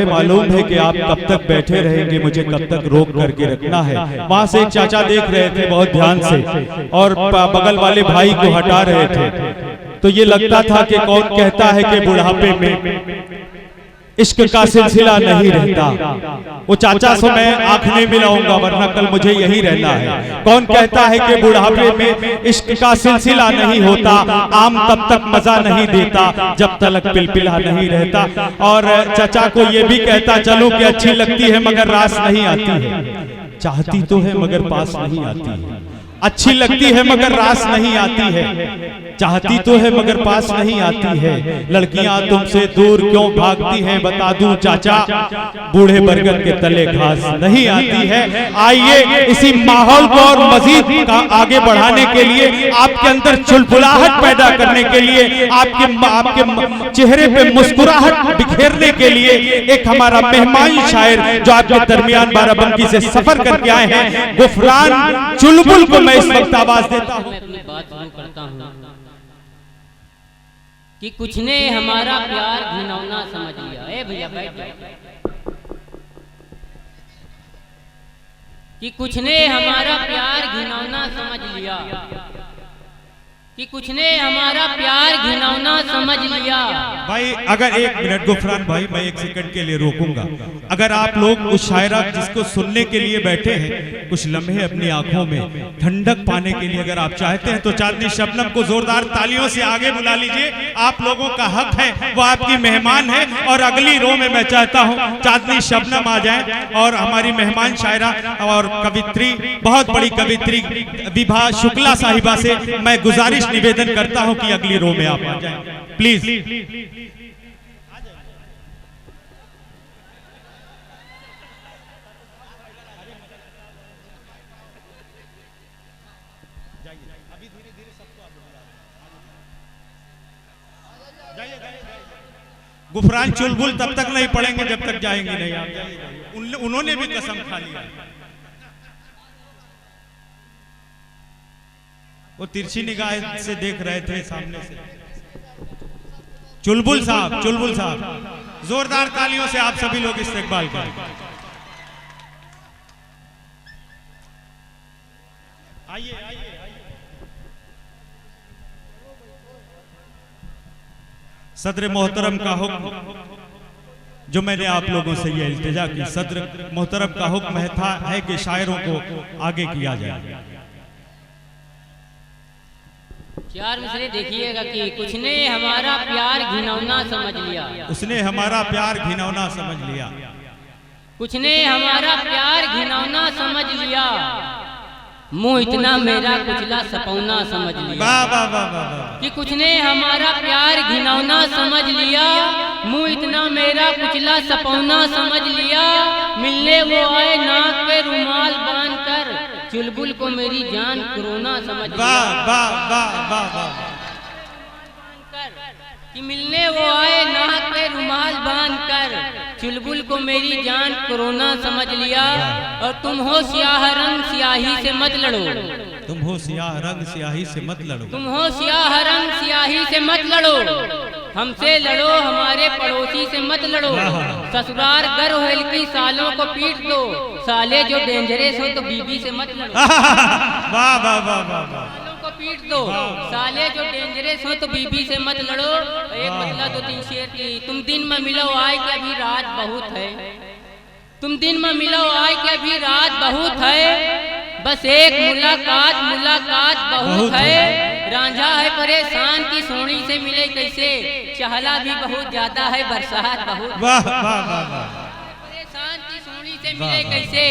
मुझे मालूम है कि आप कब तक बैठे रहेंगे, मुझे कब तक रोक करके रखना है। वहां से एक चाचा देख रहे थे बहुत ध्यान से और बगल वाले भाई को हटा रहे थे। तो ये लगता था कि कौन कहता है कि बुढ़ापे में इश्क का सिलसिला नहीं रहता। वो चाचा से मैं आंख नहीं मिलाऊंगा वरना कल मुझे यही रहना है। कौन कहता है कि बुढ़ापे में इश्क का सिलसिला नहीं होता, आम तब तक मजा नहीं देता जब तलक पिलपिला नहीं रहता। और चाचा को ये भी कहता चलो कि अच्छी लगती है मगर रास नहीं आती है, चाहती तो है मगर पास नहीं आती है। अच्छी लगती है मगर रास नहीं आती है, चाहती तो है मगर पास नहीं आती है। लड़कियां तुमसे दूर क्यों भागती हैं बता दूं चाचा, बूढ़े बरगद के तले घास नहीं आती है। आइए इसी माहौल को और मजीद आगे बढ़ाने के लिए, आपके अंदर चुलबुलाहट पैदा करने के लिए, आपके चेहरे पे मुस्कुराहट बिखेरने के लिए एक हमारा मेहमान शायर जो आपके दरमियान बाराबंकी से सफर करके आए हैं, गुफरान चुलबुल को मैं इस वक्त आवाज देता हूं। मैं अपनी बात शुरू करता हूं कि कुछ ने हमारा प्यार घिनौना समझ लिया। ए भैया बैठ जाओ। कि कुछ ने हमारा प्यार घिनौना समझ लिया, कि कुछ ने हमारा प्यार घिनौना समझ लिया। भाई अगर एक मिनट गुफरान भाई, मैं एक सेकंड के लिए रोकूंगा। अगर आप लोग उस शायरा जिसको सुनने के लिए बैठे हैं कुछ लम्हे अपनी आंखों में ठंडक पाने के लिए अगर आप चाहते हैं तो चांदनी शबनम को जोरदार तालियों से आगे बुला लीजिए। आप लोगों का हक है, वो आपकी मेहमान है। और अगली रो में मैं चाहता हूँ चांदनी शबनम आ जाए और हमारी मेहमान शायरा और कवित्री, बहुत बड़ी कवित्री विभा शुक्ला साहिबा से मैं गुजारिश निवेदन करता हूं कि अगली रो में आप आ जाएं प्लीज। गुफरान चुलबुल तब तक नहीं पढ़ेंगे जब तक जाएंगे नहीं आप। उन्होंने भी कसम खा लिया। वो तिरछी निगाह से देख रहे थे सामने से। चुलबुल साहब, चुलबुल साहब, जोरदार तालियों से आप सभी लोग इस्तेकबाल करें। आइए आइए। सदर मोहतरम का हुक्म जो मैंने आप लोगों से यह इल्तिजा की, सदर मोहतरम का हुक्म है कि शायरों को आगे किया जाए। चार मिसरे देखिएगा कि कुछ ने हमारा प्यार घिनौना समझ लिया, उसने हमारा प्यार घिनौना समझ लिया, कुछ ने हमारा प्यार घिनौना समझ लिया, मुंह इतना मेरा कुचला सपौना समझ लिया। वाह वाह वाह वाह। कि कुछ ने हमारा प्यार घिनौना समझ लिया, मुंह इतना मेरा कुचला सपौना समझ लिया। मिलने वो आए नाक पे रुमाल बांध कर, चुलबुल को मेरी जान कोरोना समझ लिया। वाह वाह वाह वाह वाह। कि मिलने वो आए नाक पे रुमाल बांध कर, चुलबुल को मेरी जान कोरोना समझ लिया। और तुम हो स्याह रंग स्याही से मत लड़ो, तुम हो स्याह रंग स्याही से मत लड़ो, तुम हो स्याह रंग स्याही से मत लड़ो। हमसे लड़ो हमारे पड़ोसी से मत लड़ो। ससुराल गर होल की सालों को पीट दो, साले जो डेंजरस हो तो बीबी से मत लड़ो। वाह वाह वाह वाह। को पीट दो, साले जो डेंजरस हो तो बीबी से मत लड़ो। एक मतलब 2-3 शेर की। तुम दिन में मिलो आए कि अभी रात बहुत है, तुम दिन में मिलो आए कि अभी रात बहुत है। बस एक मुलाकात मुलाकात बहुत है। रांझा है परेशान की सोनी से मिले कैसे, चहला भी बहुत ज्यादा है बरसात बहुत। वाह वाह वाह। परेशान की सोनी से मिले कैसे,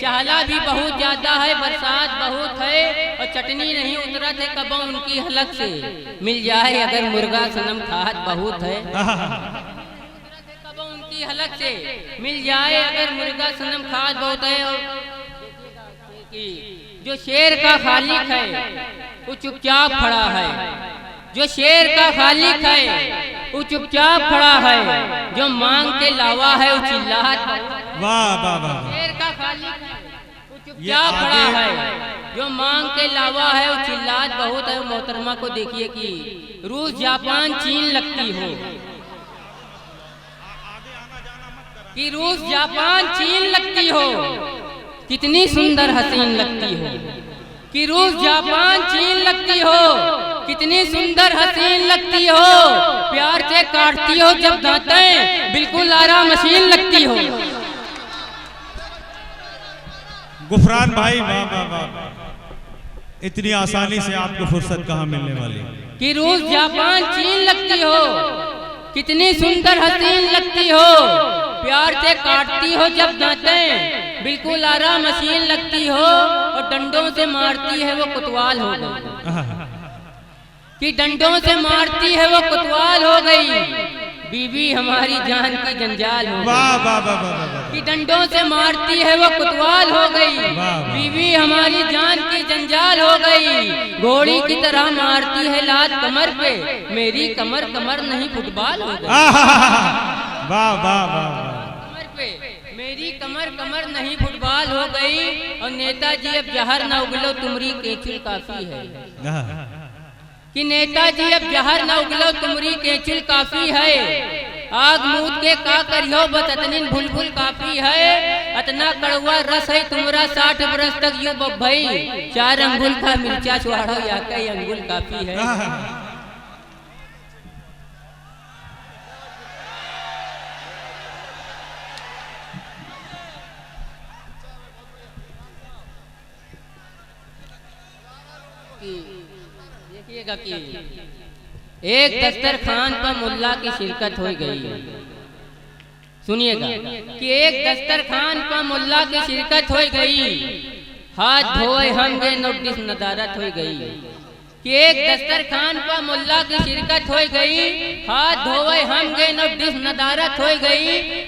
चहला भी बहुत ज्यादा है बरसात बहुत है। और चटनी नहीं उतरा थे कबो उनकी हलक से, मिल जाए अगर मुर्गा सनम खात बहुत है। कबो उनकी हलक से मिल जाए अगर मुर्गा सनम खात बहुत है। और जो शेर का खालिक है वो चुपचाप खड़ा है, जो शेर का खालिक है वो चुपचाप खड़ा है। जो मांग के लावा है वो चिल्लाहट। वाह वाह वाह। शेर का खालिक है वो चुपचाप खड़ा है, जो मांग के लावा है वो चिल्लाहट बहुत है। मोहतरमा को देखिए कि रूस जापान चीन लगती हो। कि रूस जापान चीन लगती हो, कितनी सुंदर हसीन लगती हो। कि रूस जापान चीन लगती हो, कितनी सुंदर हसीन लगती हो। प्यार से काटती हो जब दांतें, बिल्कुल आरा मशीन लगती हो। गुफरान भाई, वाह वाह वाह, इतनी आसानी से आपको फुर्सत कहाँ मिलने वाली। कि रूस जापान चीन लगती हो, कितनी सुंदर हसीन लगती हो। प्यार से काटती हो जब दांतें, बिल्कुल आरा मशीन लगती हो। और डंडों से मारती है वो कोतवाल हो गई। कि डंडों से मारती है वो कोतवाल हो गई। बीवी हमारी जान की जंजाल हो गई। कि डंडों से मारती है वो कोतवाल हो गई। बीवी हमारी जान की जंजाल हो गई। घोड़ी की तरह मारती है लात कमर पे, मेरी कमर कमर नहीं फुटबॉल हो गई। वाह वाह वाह, कमर पे मेरी कमर कमर नहीं फुटबॉल हो गई। और नेताजी अब जहर न उगलो तुमरी केचुल काफी है। कि नेताजी अब जहर न उगलो तुमरी केचुल काफी है। आग मूद के का करियो बस अतनिन भुलभुल काफी है। अतना कड़वा रस है तुमरा 60 बरस तक यू बब्बई। 4 अंगुल का मिर्चा चुहाड़ो या कई अंगुल काफी है। देखिएगा कि एक दस्तरखान पर मुल्ला की शिरकत हो गई। सुनिएगा कि एक दस्तरखान पर मुल्ला की शिरकत हो गई। हाथ धोए हम गए नोटिस नदारत हो गई। कि एक दस्तरखान पर मुल्ला की शिरकत हो गई। हाथ धोए हम गए नोटिस नदारत हो गई।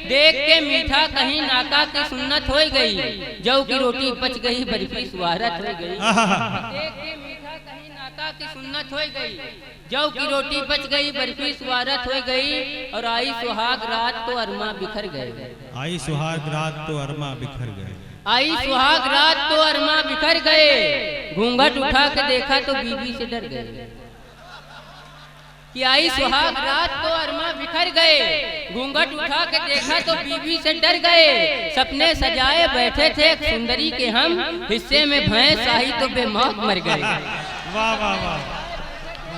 देख के मीठा कहीं नाका की सुन्नत हो गई। जौ की रोटी बच गई बर्फी सुहारत हो गई। देख के मीठा कहीं नाका की सुन्नत हो गई। जौ की रोटी बच गई बर्फी सुहारत हो गई। और आई सुहाग रात तो अरमा बिखर गए। आई सुहाग रात तो अरमा बिखर गए। आई सुहाग रात तो अरमा बिखर गए। घूंघट उठा के देखा तो बीवी से डर गए। कि आई सुहाग रात तो अरमा बिखर गए। घूंघट उठा के देखा तो बीवी से डर गए। सपने सजाए बैठे थे एक सुंदरी के हम, हिस्से में भैंस आई तो बेमौत मर गए। वाह वाह वाह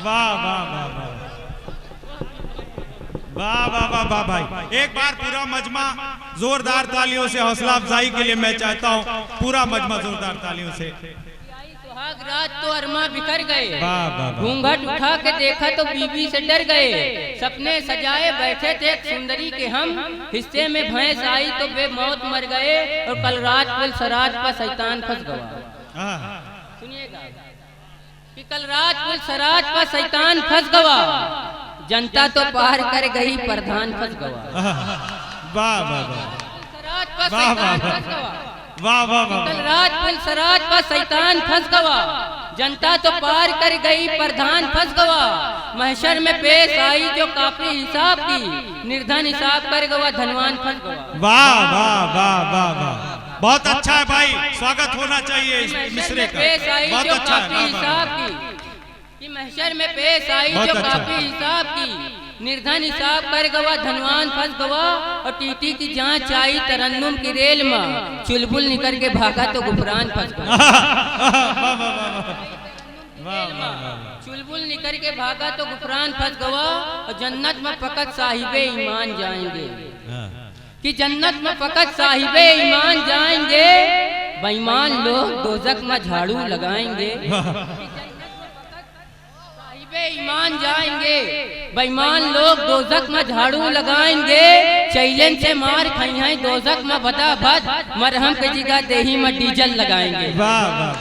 वाह वाह वाह वाह वाह वाह वाह वाह भाई, एक बार पूरा मजमा जोरदार तालियों से हौसला अफजाई के लिए मैं चाहता हूँ। पूरा मजमा जोरदार तालियों से। सुहाग रात तो अरमा बिखर गए। वाह, घूंघट उठा के देखा तो बीवी से डर गए। सपने सजाए बैठे थे एक सुंदरी के हम, हिस्से में भैंस आई तो बेमौत मर गए। और कल रात पुल सराज पर शैतान फंस गया। सुनिएगा कि कल रात पुल सराज पर शैतान फंस गया। जनता तो पार कर गई प्रधान फंस गया। वाह वाह वाह वाह वाह वाह वाह, कल रात पुल सराज पर शैतान फंस गया। जनता तो पार कर गई प्रधान फंस गया। महशर में पेश आई जो काफी हिसाब की, निर्धन हिसाब कर गया धनवान फंस गया। वाह वाह वाह वाह वाह, बहुत अच्छा है भाई, स्वागत होना चाहिए इस मिसरे का। पेश आई बहुत जो अच्छा काफी है। हिसाब की, कि महशर में पेश आई बहुत जो अच्छा। काफी हिसाब की, निर्धन हिसाब कर गवा धनवान फंस गवा। और टीटी की जांच आई तरन्नुम की रेल में, चुलबुल निकल के भागा तो गुफरान फंस गवा। चुलबुल निकल के भागा तो गुफरान फंस गवा। और जन्नत में फकत साहिबे ईमान जाएंगे। कि जन्नत में फकत साहिबे ईमान जाएंगे। बेईमान लोग दोजख में झाड़ू लगाएंगे। ईमान जाएंगे, बेईमान लोग दोजख में झाड़ू लगाएंगे। चैलेंज से मार खाई हैं दोजख में बता बद, मरहम की जगह देही में डीजल लगाएंगे। वाह वाह